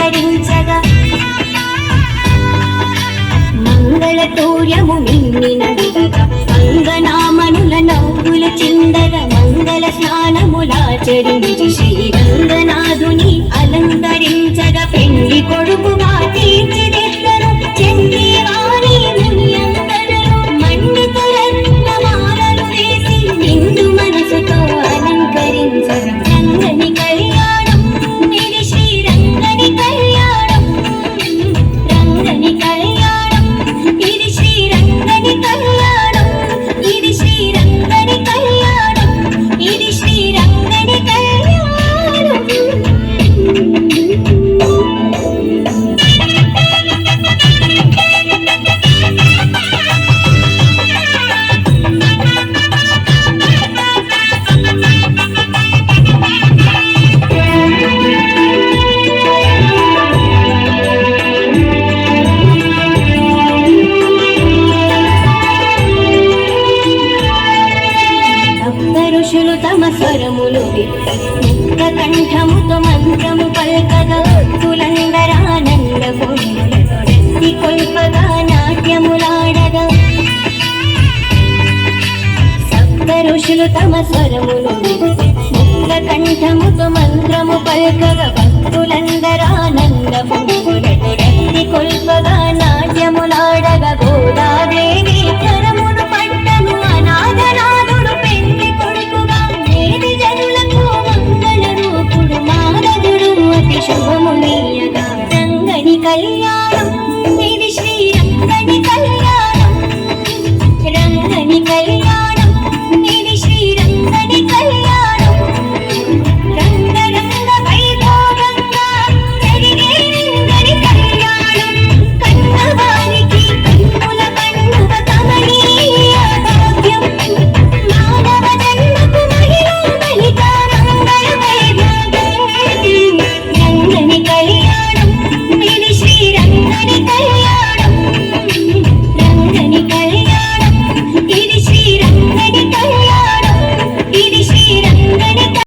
అలంకరించగా మంగళతూర్యము మిన్నినంతగా అంగనామనుల నవ్వుల చిందగా మంగళ స్నానములాచరించి శ్రీరంగనాథుని అలంకరించగా పెళ్లి కొడుకుగా తీర్చిదిద్దరు చంద్రీవాణి మునియందరూ మండిత రత్నమాలలు వేసి నిండు మనసుతో అలంకరించగా రంగని కళ్యాణం ఇది శ్రీరంగని కళ్యాణం రంగని కళ్యాణం ఇది శ్రీరంగని కళ్యాణం ఇది శ్రీరంగని కళ్యాణం ఇది శ్రీరంగని కళ్యాణం ఋషులు తమ స్వరములు ముక్త కంఠముతో మంత్రము పల్కగా భక్తులందరానంద పొందులతోడెత్తి కొల్పగా నాట్యములాడగా సప్త ఋషులు తమ స్వరములు ముక్త కంఠముతో మంత్రము పల్కగా భక్తులందరానంద పొందులతోడెత్తి కొల్పగా నాట్యములాడగా గోదాదేవి